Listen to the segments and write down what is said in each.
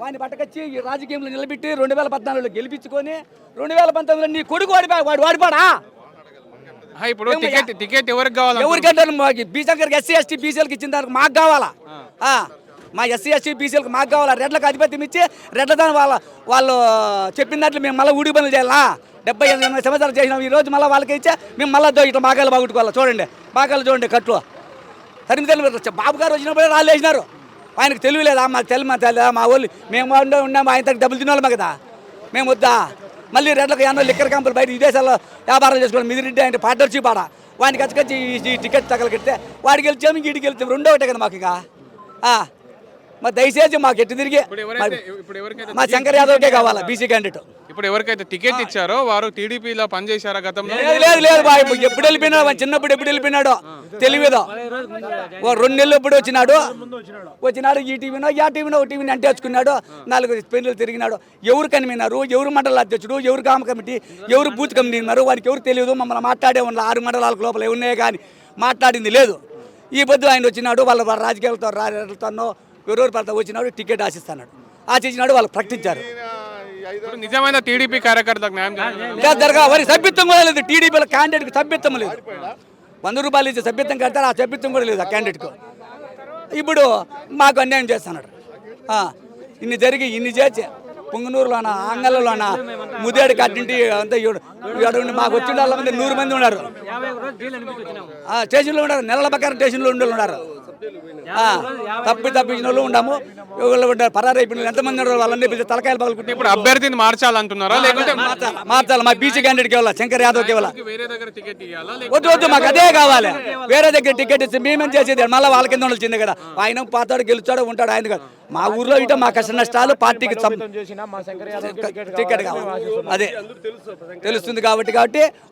వాడిని పట్టకొచ్చి ఈ రాజకీయంలో నిలబెట్టి 2014లో గెలిపించుకొని 2019లో నీ కొడుకు వాడిపాడా ఇప్పుడు టికెట్ ఎవరికి కావాలి? ఎవరికంటే బీసంకర్కి ఎస్సీ ఎస్టీ బీసీలకు ఇచ్చిన దానికి మాకు కావాలా? మా ఎస్సీ ఎస్టీ బీసీలకు మాకు కావాలా? రెడ్లకు ఆధిపత్యం ఇచ్చి రెడ్ల దాని వాళ్ళు చెప్పిన దాంట్లో మేము మళ్ళీ ఊడి పనులు చేయాలా? 78 సంవత్సరాలు చేసినాం. ఈ రోజు మళ్ళీ వాళ్ళకి ఇచ్చా మేము మళ్ళీ ఇట్లా మాకాయలు బాగుట్టుకోవాలి. చూడండి మాకాయలు చూడండి కట్లు తరిమి తెలివి బాబు గారు వచ్చినప్పుడే రాళ్ళు వేసినారు. ఆయనకు తెలియలేదా? మాకు తెలియదా? మా వాళ్ళు మేము ఉన్నాము, ఆయన తగ్గ డబ్బులు తినేవాళ్ళమే కదా. మేము వద్దా? మళ్ళీ రెడ్లకు ఎన్నో లిక్కర్ కంపెనీలు బయట విదేశాల్లో వ్యాపారం చేసుకోవడం మిదిరెడ్డి అంటే పార్ట్నర్షిప్ ఆడ వాడికి కచ్చి ఈ టికెట్ తగలకెడితే వాడికి వెళ్తాము ఇంటికి వెళ్తాము రెండో ఒకటే కదా మాకు. ఇక మరి దయచేసి మాకు ఎట్టు తిరిగి మా శంకర్ యాదవ్కే కావాలా బీసీ క్యాండిడేట్. ఇప్పుడు ఎవరికైతే టికెట్ ఇచ్చారో వారు టీడీపీలో పనిచేశారా గతంలో? లేదు బాయ్, ఎప్పుడు వెళ్ళిపోయినాడు? చిన్నప్పుడు ఎప్పుడు వెళ్ళిపోయినాడు తెలియదు. 2 నెలలు ఎప్పుడు వచ్చినాడు ఈ టీవీనో ఆ టీవీనో ఒక టీవీని అంటేసుకున్నాడు. 4 పెళ్లి తిరిగినాడు. ఎవరు కనిమినారు? ఎవరు మండల అధ్యక్షుడు? ఎవరు గ్రామ కమిటీ? ఎవరు బూత్ కమిటీ ఉన్నారు? వారికి ఎవరు తెలియదు. మమ్మల్ని మాట్లాడే ఉన్న 6 మండలాలకు లోపల ఉన్నాయే కానీ మాట్లాడింది లేదు. ఈ పొద్దు ఆయన వచ్చినాడు, వాళ్ళ రాజకీయాలతో ఎవరెవరు పడతా వచ్చినాడు, టికెట్ ఆశించినాడు, వాళ్ళు ప్రకటించారు. నిజమైన టీడీపీ కార్యకర్తలకు న్యాయం వారికి సభ్యత్వం కూడా లేదు. టీడీపీలో క్యాండిడేట్కి సభ్యత్వం లేదు. 100 రూపాయలు ఇచ్చే సభ్యత్వం కడతారు, ఆ సభ్యత్వం కూడా లేదు ఆ క్యాండిడేట్కు. ఇప్పుడు మాకు అన్యాయం చేస్తున్నాడు. ఇన్ని జరిగి ఇన్ని చేసి పుంగనూరులోన ఆంగళ్ళలోన ముదేడు కట్టింటి అంతా మాకు వచ్చిన వాళ్ళ మంది 100 మంది ఉన్నారు. స్టేషన్లో ఉన్నారు, నెలల ప్రకారం స్టేషన్లో ఉన్నారు. తప్పించిన వాళ్ళు ఉన్నాము, పరారైపోయిన ఎంతమంది ఉన్నారు వాళ్ళని పిలిచి తలకాయలు పగలుకుంటే. ఇప్పుడు అభ్యర్థిని మార్చాలంటున్నారా లేకుంటే మార్చాలి? మా బీసీ క్యాండిడేట్కి ఇవ్వాలి, శంకర్ యాదవ్కి ఇవ్వాలి. వద్దు మాకు అదే కావాలి. వేరే దగ్గర టికెట్ ఇస్తే మేమేం చేసేది? మళ్ళీ వాళ్ళ కింద ఉండాల్సిందే కదా. ఆయన పాతాడు గెలుచాడు ఉంటాడు ఆయన కాదు. మా ఊర్లో ఇట మా కష్ట నష్టాలు పార్టీకి టికెట్ కావాలి. అదే తెలుస్తుంది కాబట్టి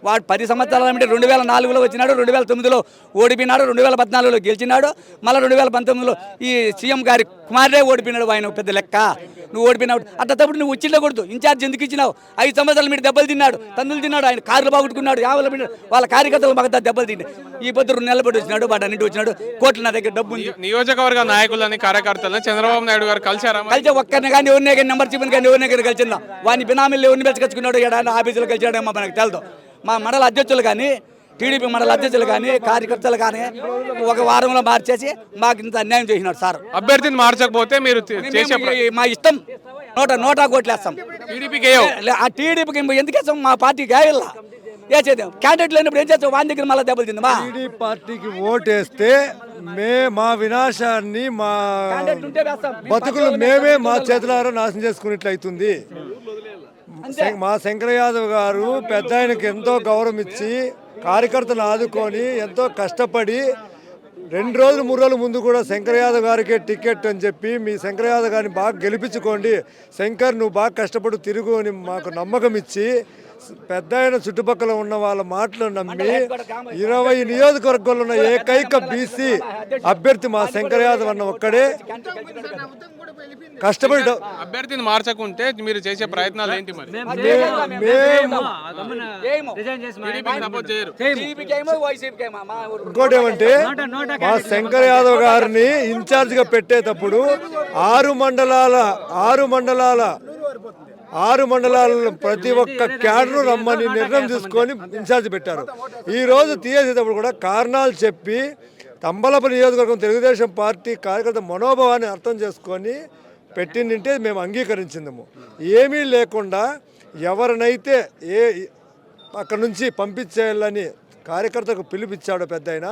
వాడు 10 సంవత్సరాల 2004లో వచ్చినాడు, 2009లో ఓడిపోయినాడు, 2014లో గెలిచినాడు, మళ్ళీ 2019లో ఈ సీఎం గారి కుమారుడే ఓడిపోయినాడు. ఆయన పెద్ద లెక్క. నువ్వు ఓడిపోయినావు అట్లా తప్పుడు నువ్వు వచ్చిండకూడదు. ఇన్ఛార్జ్ ఎందుకు ఇచ్చినావు? 5 సంవత్సరాలు మీరు దెబ్బలు తిన్నాడు, తందులు తిన్నాడు, ఆయన కార్లు బాగుట్టుకున్నాడు, వాళ్ళ కార్యకర్తలు మాకు దెబ్బలు తిండి. ఈ పొద్దు 2 నెలలు పడి వచ్చినాడు, వాడు అన్నింటి వచ్చినాడు. కోట్ల నా దగ్గర డబ్బు ఉంది. నియోజకవర్గ నాయకులని కార్యకర్తలని చంద్రబాబు నాయుడు గారు కలిసి ఒక్కరిని కానీ ఎవరినే కానీ నెంబర్ చెప్పిన కానీ ఎవరినే కానీ కలిసిందా? వాడిని బినామీలు ఎవరిని పెంచుకొచ్చుకున్నాడు, ఏడాది ఆఫీసులో కలిసాడేమో మనకు తెలుదు. మా మండల అధ్యక్షులు కానీ టీడీపీ మండల అధ్యక్షులు కానీ కార్యకర్తలు కానీ ఒక వారంలో మార్చేసి మాకు ఇంత అన్యాయం చేసినాడు సార్. అభ్యర్థిని మార్చకపోతే మీరు మా ఇష్టం నోటా కోట్లేస్తాం. టీడీపీకి ఆ టీడీపీకి ఎందుకు వేస్తాం? మా పార్టీకి వేయాల వేసేది. క్యాండిడేట్ లేనప్పుడు ఏం చేస్తాం? వాని దగ్గర మళ్ళీ దెబ్బలు తింది. మా టీడీ పార్టీకి ఓటేస్తే మా వినాశాన్ని మా బతుకులు మేమే మా చేతులారా నాశనం చేసుకున్నట్లు అవుతుంది. మా శంకర్ యాదవ్ గారు పెద్ద ఆయనకి ఎంతో గౌరవం ఇచ్చి కార్యకర్తలు ఆదుకొని ఎంతో కష్టపడి 2 రోజులు 3 రోజుల ముందు కూడా శంకర్ యాదవ్ గారికే టికెట్ అని చెప్పి మీ శంకర్ యాదవ్ గారిని బాగా గెలిపించుకోండి, శంకర్ నువ్వు బాగా కష్టపడి తిరుగు అని మాకు నమ్మకం ఇచ్చి పెద్ద ఆయన చుట్టుపక్కల ఉన్న వాళ్ళ మాటలు నమ్మి 20 నియోజకవర్గాల్లో ఉన్న ఏకైక బీసీ అభ్యర్థి మా శంకర్ యాదవ్ అన్న ఒక్కడే కష్టపడి. అభ్యర్థిని మార్చకుంటే మీరు చేసే ప్రయత్నాలు ఏంటి? మరి ఇంకోటి ఏమంటే మా శంకర్ యాదవ్ గారిని ఇన్ఛార్జ్ గా పెట్టేటప్పుడు 6 మండలాలలో ప్రతి ఒక్క క్యాడర్ రమ్మని నిర్ణయం తీసుకొని ఇన్ఛార్జ్ పెట్టారు. ఈ రోజు తీసేటప్పుడు కూడా కారణాలు చెప్పి తంబలపల్లి నియోజకవర్గం తెలుగుదేశం పార్టీ కార్యకర్త మనోభావాన్ని అర్థం చేసుకొని పెట్టిందంటే మేము అంగీకరించిందము. ఏమీ లేకుండా ఎవరినైతే అక్కడి నుంచి పంపించేయాలని కార్యకర్తకు పిలుపిచ్చాడో పెద్ద ఆయన,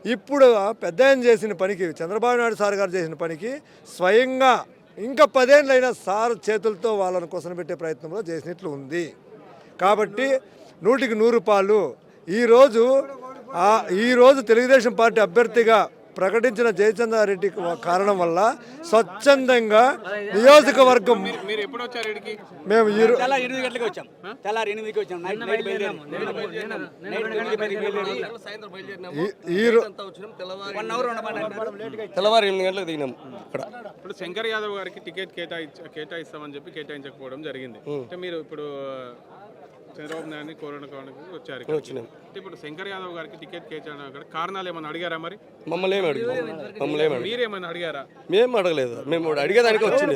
ఇప్పుడు పెద్ద ఆయన చేసిన పనికి చంద్రబాబు నాయుడు సార్ గారు చేసిన పనికి స్వయంగా ఇంకా 10 ఏళ్ళైనా సార్ చేతులతో వాళ్ళని కూసనబెట్టే ప్రయత్నంలో చేసినట్లు ఉంది. కాబట్టి 100కి 100 రూపాయలు ఈరోజు తెలుగుదేశం పార్టీ అభ్యర్థిగా ప్రకటించిన జయచంద్రారెడ్డి కారణం వల్ల స్వచ్ఛందంగా నియోజకవర్గం మేము 8 గంటలకు వచ్చాం. తెల్లారి 8కి వచ్చాం. తెల్లవారు 8 గంటలకు దిగినాం. ఇప్పుడు శంకర్ యాదవ్ గారికి టికెట్ కేటాయిస్తామని చెప్పి కేటాయించకపోవడం జరిగింది. అంటే మీరు ఇప్పుడు చంద్రబాబు నాయుడిని కోరడానికి వచ్చారు. వచ్చినాం. అంటే ఇప్పుడు శంకర్ యాదవ్ గారికి టికెట్ కేటాయించడానికి కారణాలు ఏమైనా అడిగారా మరి? మమ్మల్ని ఏమి అడిగి మీరేమైనా అడిగారా? మేము అడగలేదు. మేము అడిగేదానికి వచ్చింది.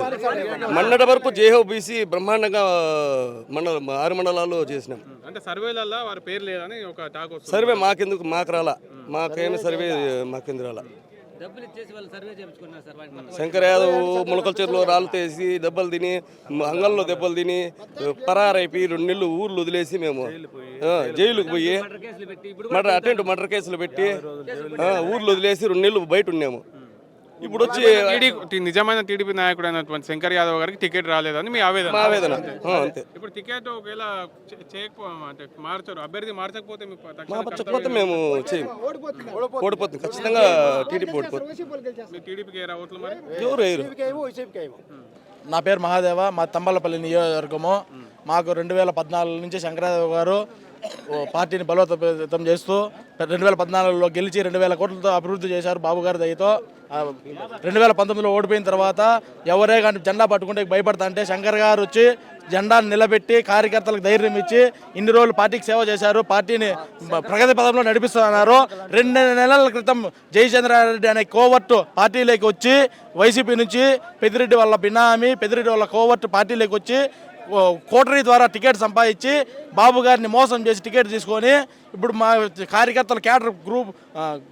మొన్నటి వరకు జేహోబీసీ బ్రహ్మాండంగా 6 మండలాల్లో చేసినాం. అంటే సర్వేలలో వారి పేరు లేదని ఒక టాక్ వస్తుంది. సర్వే మాకెందుకు, మాకు రాలా, మాకేమి సర్వే మాకెందుకు రాలా. శంకర్ యాదవ్ ములకల చెరువులో రాళ్ళు తీసి దెబ్బలు తిని, అంగల్లో దెబ్బలు తిని పరారైపోయి 2 నెలలు ఊర్లు వదిలేసి మేము జైలుకు పోయి మర్డర్ కేసులు పెట్టి ఊర్లు వదిలేసి 2 నెలలు బయట ఉన్నాము. ఇప్పుడు వచ్చి నిజమైన టీడీపీ నాయకుడు అయినటువంటి శంకర్ యాదవ్ గారికి టికెట్ రాలేదని మీ ఆవేదన. అంతే. ఇప్పుడు టికెట్ ఒకవేళ అంటే మార్చారు, అభ్యర్థి మార్చకపోతే మార్చకపోతే మేము చేయము, ఓడిపోతుంది ఖచ్చితంగా. టీడీపీ ఓడిపోతుంది. టీడీపీకి ఏ ఓట్లు మరి? ఎవరు వేయరు. నా పేరు మహాదేవ, మా తంబలపల్లి నియోజకవర్గము. మాకు 2014 నుంచి శంకరయాదవ్ గారు పార్టీని బలోపేతం చేస్తూ 2014లో గెలిచి 2000 కోట్లతో అభివృద్ధి చేశారు బాబు గారి దయతో. 2019లో ఓడిపోయిన తర్వాత ఎవరే కానీ జెండా పట్టుకుంటే భయపడతా అంటే శంకర్ గారు వచ్చి జెండాను నిలబెట్టి కార్యకర్తలకు ధైర్యం ఇచ్చి ఇన్ని రోజులు పార్టీకి సేవ చేశారు, పార్టీని ప్రగతి పదంలో నడిపిస్తున్నారు. 2 నెలల క్రితం జయచంద్రారెడ్డి అనే కోవర్టు పార్టీలోకి వచ్చి వైసీపీ నుంచి పెద్దిరెడ్డి వాళ్ళ బినామీ, పెద్దిరెడ్డి వాళ్ళ కోవర్టు పార్టీలోకి వచ్చి కోటరీ ద్వారా టికెట్ సంపాదించి బాబు గారిని మోసం చేసి టికెట్ తీసుకొని ఇప్పుడు మా కార్యకర్తల క్యాడర్ గ్రూప్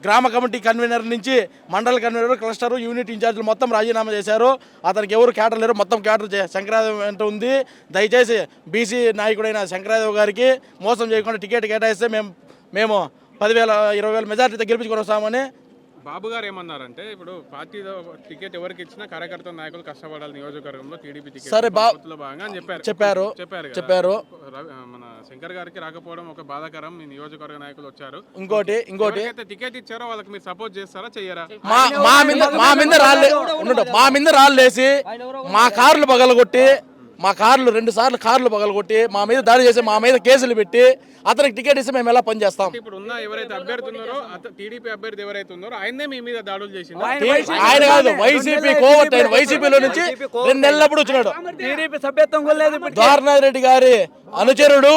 గ్రామ కమిటీ కన్వీనర్ నుంచి మండల కన్వీనర్, క్లస్టర్, యూనిట్ ఇన్ఛార్జీలు మొత్తం రాజీనామా చేశారు. అతనికి ఎవరు క్యాడర్ లేరు, మొత్తం క్యాడర్ శంకరయాదవ్ వెంట ఉంది. దయచేసి బీసీ నాయకుడైన శంకరయాదవ్ గారికి మోసం చేయకుండా టికెట్ కేటాయిస్తే మేము 10,000 20,000 మెజార్టీతో గెలిపించుకొని వస్తామని. బాబు గారు ఏమన్నారంటే ఇప్పుడు పార్టీలో టికెట్ ఎవరికి ఇచ్చినా కార్యకర్త నాయకులు కష్టపడాలి నియోజకవర్గంలో టీడీపీ టికెట్ సరే భాగంగా అని చెప్పారు. మన శంకర్ గారికి రాకపోవడం ఒక బాధాకరం. మీ నియోజకవర్గ నాయకులు వచ్చారు. ఇంకోటి టికెట్ ఇచ్చారో వాళ్ళకి మీరు సపోర్ట్ చేస్తారా, చెయ్యరా? మా మీద రాళ్ళేసి మా కార్లు పగలగొట్టి, మా కార్లు 2 సార్లు కార్లు పగలగొట్టి మా మీద దాడి చేసి మా మీద కేసులు పెట్టి అతనికి టికెట్ ఇస్తే మేము ఎలా పనిచేస్తాం? ఇప్పుడు ఉన్న ఎవరైతే అభ్యర్థి ఉన్నారో టీడీపీ అభ్యర్థి ఎవరైతే ఉన్నారో ఆయనే మీ మీద దాడులు చేసింది. ఆయన కాదు, వైసీపీ కోవట్. ఆయన వైసీపీలో నుంచి 2 నెలలప్పుడు వచ్చినాడు. ద్వారనాథ్ రెడ్డి గారి అనుచరుడు,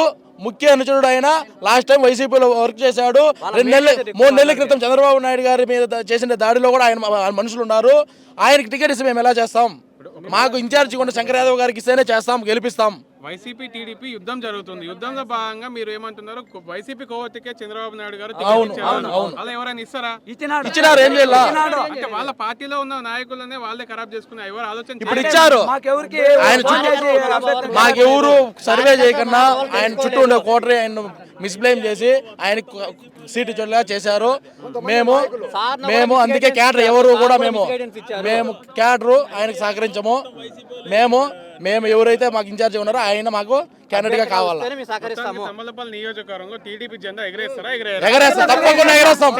ముఖ్య అనుచరుడు ఆయన. లాస్ట్ టైం వైసీపీలో వర్క్ చేశాడు. 3 నెలల క్రితం చంద్రబాబు నాయుడు గారి మీద చేసిన దాడిలో కూడా ఆయన మనుషులు ఉన్నారు. ఆయనకి టికెట్ ఇస్తే మేము ఎలా చేస్తాం? మాకు ఇన్ఛార్జి కూడా శంకర్ యాదవ్ గారికి ఇస్తేనే చేస్తాం, గెలిపిస్తాం. వైసీపీ టీడీపీ యుద్ధం జరుగుతుంది. యుద్ధంలో భాగంగా మీరు ఏమంటున్నారు? వైసీపీ కోవతికే చంద్రబాబు నాయుడు గారు అలా ఎవరైనా ఇస్తారా? ఇచ్చినారు. ఏం చేయాలి? అంటే వాళ్ళ పార్టీలో ఉన్న నాయకులనే వాళ్ళే ఖరాబ్ చేసుకునే ఎవరు ఆలోచన ఇప్పుడు ఇచ్చారు. మాకెవరు సర్వే చేయకన్నా ఆయన చుట్టూ ఉండే కోటరీ ఆయన మిస్బ్లేమ్ చేసి ఆయన సీటు చొల్లా చేశారు. మేము అందుకే క్యాడర్ ఎవరు కూడా మేము క్యాడరు ఆయనకు సహకరించము. మేము ఎవరైతే మాకు ఇన్ఛార్జ్ ఉన్నారో ఆయన మాకు క్యాండిడేట్ గా కావాలి. తమ్మలపల్లి నియోజకవర్గంలో టీడీపీ జెండా ఎగరేస్తారా? ఎగరేస్తాం, తప్పకుండా ఎగరేస్తాం.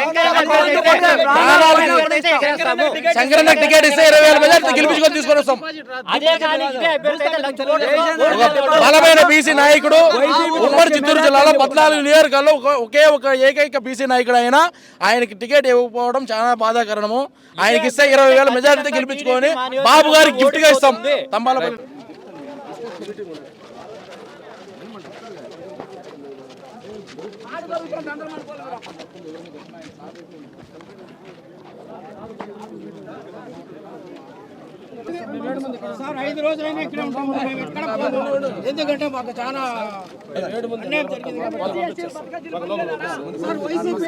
శంకరన్న టికెట్ ఇస్తే 20,000 మెజార్టీ గెలిపించుకొని తీసుకొని వస్తాం. బలమైన బీసీ నాయకుడు. ఉమ్మడి చిత్తూరు జిల్లాలో 14 నియోజకవర్గాల్లో ఒకే ఒక ఏకైక బీసీ నాయకుడు ఆయన. ఆయనకి టికెట్ ఇవ్వకపోవడం చాలా బాధాకరణము. ఆయనకి ఇస్తే 20,000 మెజార్టీ గెలిపించుకొని బాబు గారికి గిఫ్ట్ గా ఇస్తాం. తంబాలపల్లి సార్ 5 రోజులైనా ఇక్కడే ఉంటాము. మేము ఎక్కడ పోము. ఎందుకంటే మాకు చాలా అన్యాయం జరిగింది కాబట్టి. సార్ వైసీపీ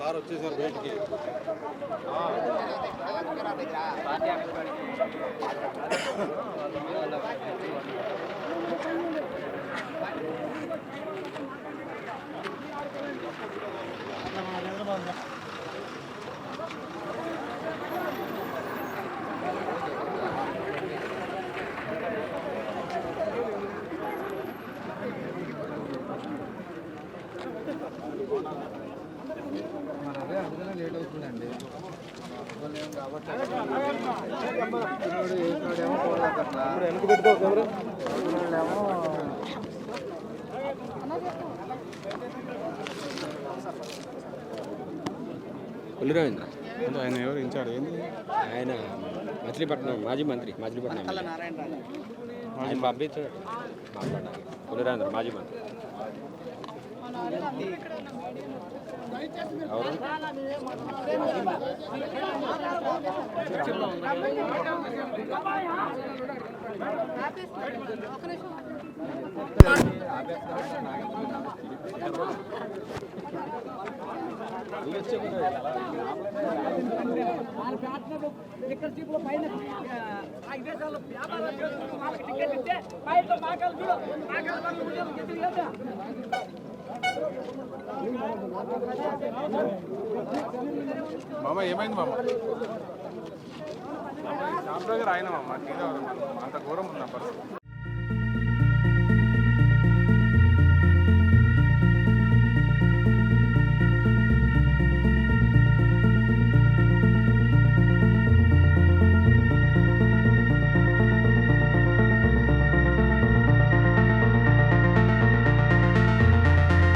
సార్ వచ్చేసారు బయటికి. పులిరవీంద్ర ఆయన ఎవరు ఇన్ఛార్జ్ ఏంది? ఆయన మచిలీపట్నం మాజీ మంత్రి మచిలీపట్నం ఆయన పంపించాడు మాట్లాడాలి. పులిరవీంద్ర మాజీ మంత్రి ఎవరు మామ ఏమైంది మామ? షాప్ దగ్గర ఆయన మామ అంత ఘోరం ఉందా పరిస్థితి?